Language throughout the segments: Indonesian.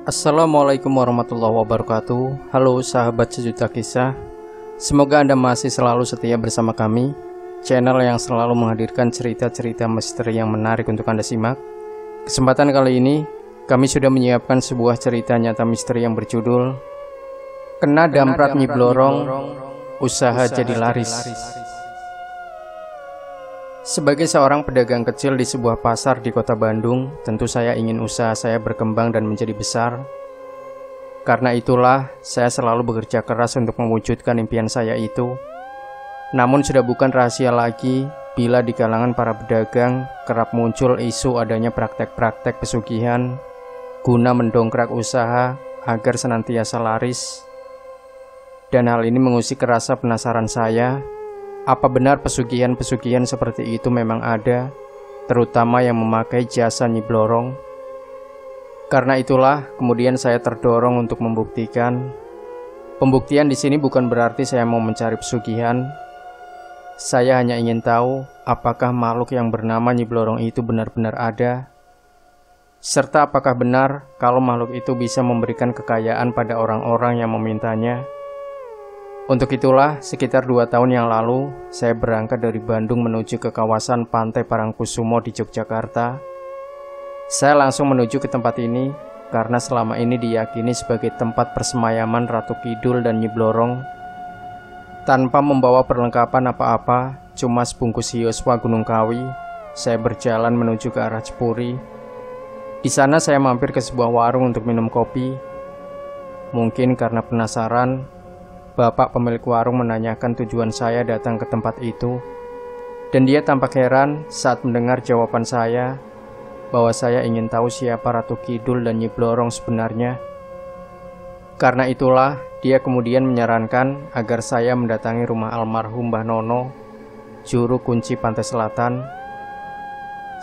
Assalamualaikum warahmatullahi wabarakatuh. Halo sahabat sejuta kisah. Semoga Anda masih selalu setia bersama kami, channel yang selalu menghadirkan cerita-cerita misteri yang menarik untuk Anda simak. Kesempatan kali ini, kami sudah menyiapkan sebuah cerita nyata misteri yang berjudul Kena Damprat Nyi Blorong, Usaha Jadi Laris. Sebagai seorang pedagang kecil di sebuah pasar di kota Bandung, tentu saya ingin usaha saya berkembang dan menjadi besar. Karena itulah, saya selalu bekerja keras untuk mewujudkan impian saya itu. Namun sudah bukan rahasia lagi bila di kalangan para pedagang kerap muncul isu adanya praktek-praktek pesugihan guna mendongkrak usaha agar senantiasa laris. Dan hal ini mengusik rasa penasaran saya. Apa benar pesugihan-pesugihan seperti itu memang ada, terutama yang memakai jasa Nyi Blorong? Karena itulah, kemudian saya terdorong untuk membuktikan. Pembuktian di sini bukan berarti saya mau mencari pesugihan. Saya hanya ingin tahu apakah makhluk yang bernama Nyi Blorong itu benar-benar ada, serta apakah benar kalau makhluk itu bisa memberikan kekayaan pada orang-orang yang memintanya. Untuk itulah, sekitar 2 tahun yang lalu, saya berangkat dari Bandung menuju ke kawasan Pantai Parangkusumo di Yogyakarta. Saya langsung menuju ke tempat ini, karena selama ini diyakini sebagai tempat persemayaman Ratu Kidul dan Nyi Blorong. Tanpa membawa perlengkapan apa-apa, cuma sebungkus hioswa Gunung Kawi, saya berjalan menuju ke arah Cepuri. Di sana saya mampir ke sebuah warung untuk minum kopi. Mungkin karena penasaran, Bapak pemilik warung menanyakan tujuan saya datang ke tempat itu, dan dia tampak heran saat mendengar jawaban saya bahwa saya ingin tahu siapa Ratu Kidul dan Nyi Blorong sebenarnya. Karena itulah, dia kemudian menyarankan agar saya mendatangi rumah almarhum Mbah Nono, juru kunci pantai selatan.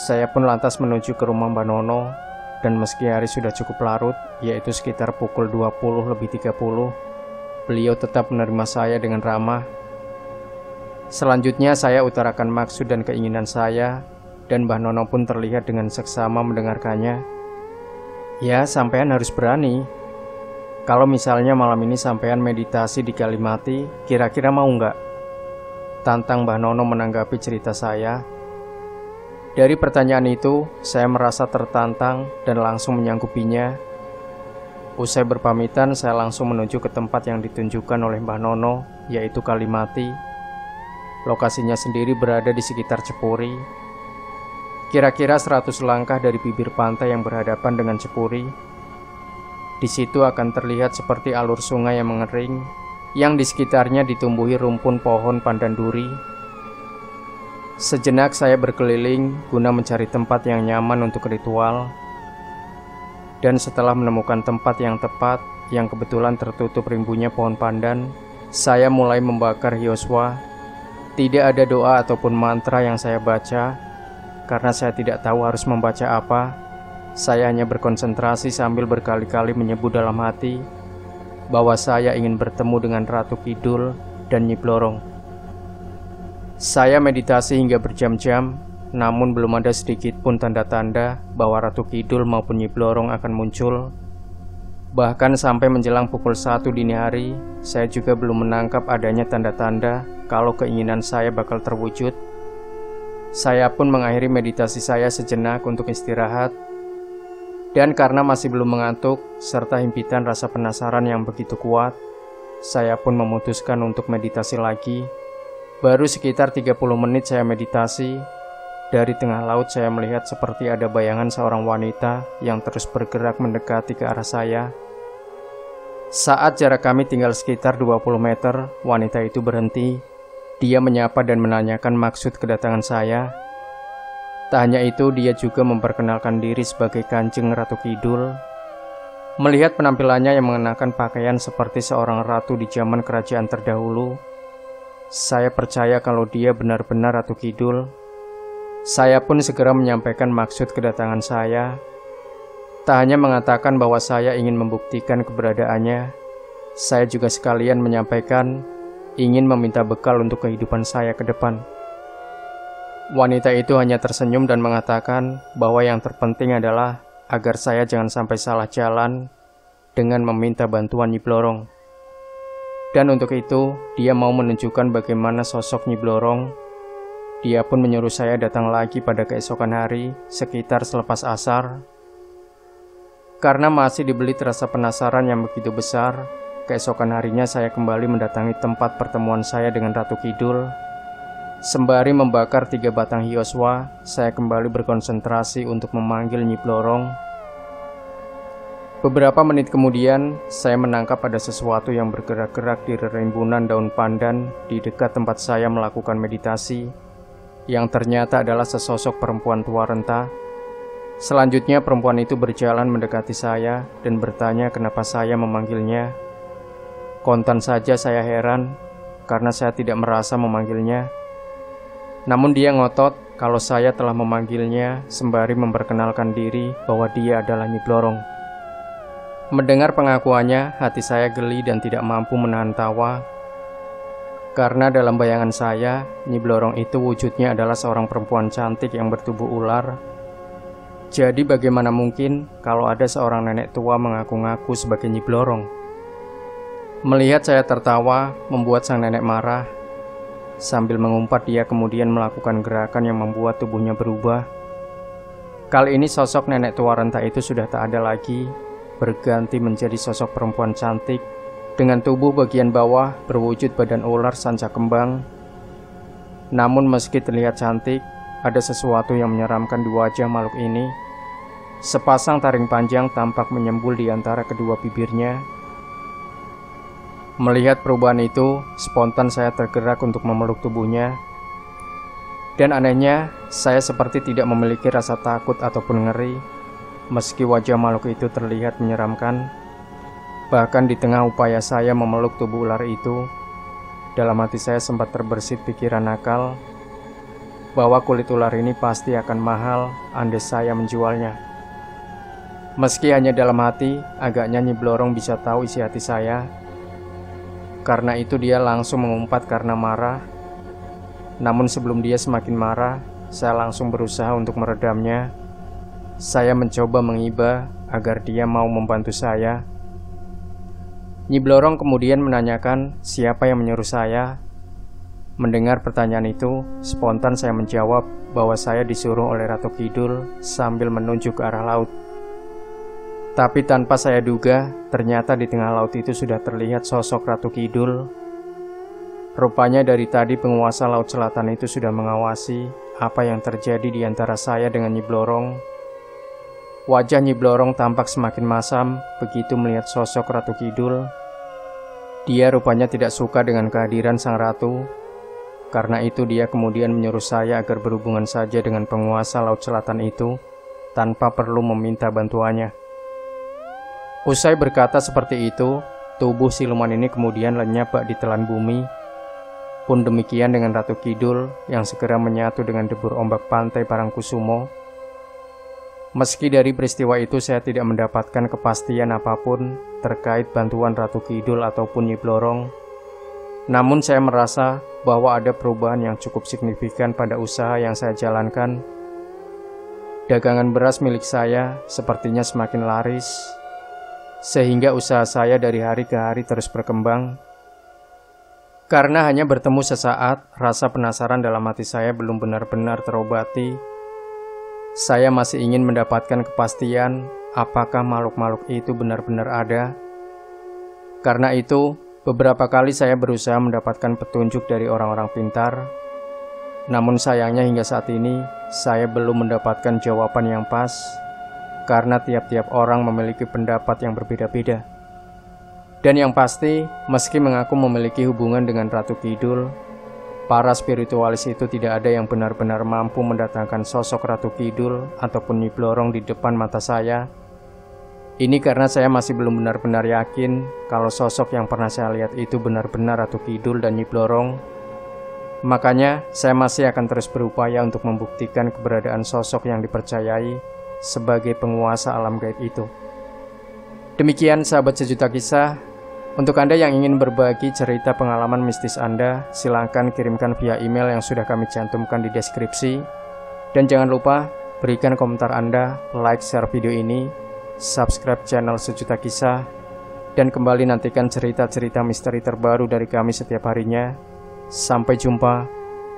Saya pun lantas menuju ke rumah Mbah Nono, dan meski hari sudah cukup larut, yaitu sekitar pukul 20:30, beliau tetap menerima saya dengan ramah. Selanjutnya saya utarakan maksud dan keinginan saya, dan Mbah Nono pun terlihat dengan seksama mendengarkannya. Ya, sampean harus berani. Kalau misalnya malam ini sampean meditasi di Kalimati, kira-kira mau nggak? Tantang Mbah Nono menanggapi cerita saya. Dari pertanyaan itu, saya merasa tertantang dan langsung menyanggupinya. Usai berpamitan, saya langsung menuju ke tempat yang ditunjukkan oleh Mbah Nono, yaitu Kalimati. Lokasinya sendiri berada di sekitar Cepuri. Kira-kira 100 langkah dari bibir pantai yang berhadapan dengan Cepuri. Di situ akan terlihat seperti alur sungai yang mengering, yang di sekitarnya ditumbuhi rumpun pohon pandan duri. Sejenak saya berkeliling guna mencari tempat yang nyaman untuk ritual. Dan setelah menemukan tempat yang tepat, yang kebetulan tertutup rimbunya pohon pandan, saya mulai membakar hioswa. Tidak ada doa ataupun mantra yang saya baca, karena saya tidak tahu harus membaca apa. Saya hanya berkonsentrasi sambil berkali-kali menyebut dalam hati bahwa saya ingin bertemu dengan Ratu Kidul dan Nyi Blorong. Saya meditasi hingga berjam-jam, namun belum ada sedikit pun tanda-tanda bahwa Ratu Kidul maupun Nyi Blorong akan muncul. Bahkan sampai menjelang pukul 1 dini hari, saya juga belum menangkap adanya tanda-tanda kalau keinginan saya bakal terwujud. Saya pun mengakhiri meditasi saya sejenak untuk istirahat. Dan karena masih belum mengantuk, serta himpitan rasa penasaran yang begitu kuat, saya pun memutuskan untuk meditasi lagi. Baru sekitar 30 menit saya meditasi. Dari tengah laut saya melihat seperti ada bayangan seorang wanita yang terus bergerak mendekati ke arah saya. Saat jarak kami tinggal sekitar 20 meter, wanita itu berhenti. Dia menyapa dan menanyakan maksud kedatangan saya. Tak hanya itu, dia juga memperkenalkan diri sebagai Kanjeng Ratu Kidul. Melihat penampilannya yang mengenakan pakaian seperti seorang ratu di zaman kerajaan terdahulu, saya percaya kalau dia benar-benar Ratu Kidul. Saya pun segera menyampaikan maksud kedatangan saya. Tak hanya mengatakan bahwa saya ingin membuktikan keberadaannya, saya juga sekalian menyampaikan ingin meminta bekal untuk kehidupan saya ke depan. Wanita itu hanya tersenyum dan mengatakan bahwa yang terpenting adalah agar saya jangan sampai salah jalan dengan meminta bantuan Nyi Blorong. Dan untuk itu, dia mau menunjukkan bagaimana sosok Nyi Blorong. Dia pun menyuruh saya datang lagi pada keesokan hari, sekitar selepas asar. Karena masih dibelit rasa penasaran yang begitu besar, keesokan harinya saya kembali mendatangi tempat pertemuan saya dengan Ratu Kidul. Sembari membakar 3 batang hioswa, saya kembali berkonsentrasi untuk memanggil Nyi Blorong. Beberapa menit kemudian, saya menangkap ada sesuatu yang bergerak-gerak di rimbunan daun pandan di dekat tempat saya melakukan meditasi, yang ternyata adalah sesosok perempuan tua renta. Selanjutnya perempuan itu berjalan mendekati saya dan bertanya kenapa saya memanggilnya. Kontan saja saya heran, karena saya tidak merasa memanggilnya. Namun dia ngotot kalau saya telah memanggilnya sembari memperkenalkan diri bahwa dia adalah Nyi Blorong. Mendengar pengakuannya, hati saya geli dan tidak mampu menahan tawa. Karena dalam bayangan saya, Nyi Blorong itu wujudnya adalah seorang perempuan cantik yang bertubuh ular. Jadi bagaimana mungkin kalau ada seorang nenek tua mengaku-ngaku sebagai Nyi Blorong? Melihat saya tertawa, membuat sang nenek marah. Sambil mengumpat, dia kemudian melakukan gerakan yang membuat tubuhnya berubah. Kali ini sosok nenek tua renta itu sudah tak ada lagi, berganti menjadi sosok perempuan cantik dengan tubuh bagian bawah berwujud badan ular sanca kembang. Namun meski terlihat cantik, ada sesuatu yang menyeramkan di wajah makhluk ini. Sepasang taring panjang tampak menyembul di antara kedua bibirnya. Melihat perubahan itu, spontan saya tergerak untuk memeluk tubuhnya. Dan anehnya, saya seperti tidak memiliki rasa takut ataupun ngeri, meski wajah makhluk itu terlihat menyeramkan. Bahkan di tengah upaya saya memeluk tubuh ular itu, dalam hati saya sempat terbersit pikiran nakal bahwa kulit ular ini pasti akan mahal andai saya menjualnya. Meski hanya dalam hati, agaknya Nyi Blorong bisa tahu isi hati saya. Karena itu dia langsung mengumpat karena marah. Namun sebelum dia semakin marah, saya langsung berusaha untuk meredamnya. Saya mencoba mengiba agar dia mau membantu saya. Nyi Blorong kemudian menanyakan siapa yang menyuruh saya. Mendengar pertanyaan itu, spontan saya menjawab bahwa saya disuruh oleh Ratu Kidul sambil menunjuk ke arah laut. Tapi tanpa saya duga, ternyata di tengah laut itu sudah terlihat sosok Ratu Kidul. Rupanya dari tadi penguasa Laut Selatan itu sudah mengawasi apa yang terjadi di antara saya dengan Nyi Blorong. Wajah Nyi Blorong tampak semakin masam begitu melihat sosok Ratu Kidul. Dia rupanya tidak suka dengan kehadiran sang ratu. Karena itu dia kemudian menyuruh saya agar berhubungan saja dengan penguasa Laut Selatan itu tanpa perlu meminta bantuannya. Usai berkata seperti itu, tubuh siluman ini kemudian lenyap bak ditelan bumi. Pun demikian dengan Ratu Kidul yang segera menyatu dengan debur ombak pantai Parangkusumo. Meski dari peristiwa itu saya tidak mendapatkan kepastian apapun terkait bantuan Ratu Kidul ataupun Nyi Blorong, namun saya merasa bahwa ada perubahan yang cukup signifikan pada usaha yang saya jalankan. Dagangan beras milik saya sepertinya semakin laris, sehingga usaha saya dari hari ke hari terus berkembang. Karena hanya bertemu sesaat, rasa penasaran dalam hati saya belum benar-benar terobati. Saya masih ingin mendapatkan kepastian apakah makhluk-makhluk itu benar-benar ada. Karena itu, beberapa kali saya berusaha mendapatkan petunjuk dari orang-orang pintar. Namun sayangnya hingga saat ini, saya belum mendapatkan jawaban yang pas, karena tiap-tiap orang memiliki pendapat yang berbeda-beda. Dan yang pasti, meski mengaku memiliki hubungan dengan Ratu Kidul, para spiritualis itu tidak ada yang benar-benar mampu mendatangkan sosok Ratu Kidul ataupun Nyi Blorong di depan mata saya. Ini karena saya masih belum benar-benar yakin kalau sosok yang pernah saya lihat itu benar-benar Ratu Kidul dan Nyi Blorong. Makanya, saya masih akan terus berupaya untuk membuktikan keberadaan sosok yang dipercayai sebagai penguasa alam gaib itu. Demikian sahabat sejuta kisah. Untuk Anda yang ingin berbagi cerita pengalaman mistis Anda, silakan kirimkan via email yang sudah kami cantumkan di deskripsi. Dan jangan lupa berikan komentar Anda, like, share video ini, subscribe channel Sejuta Kisah, dan kembali nantikan cerita-cerita misteri terbaru dari kami setiap harinya. Sampai jumpa.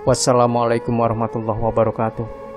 Wassalamualaikum warahmatullahi wabarakatuh.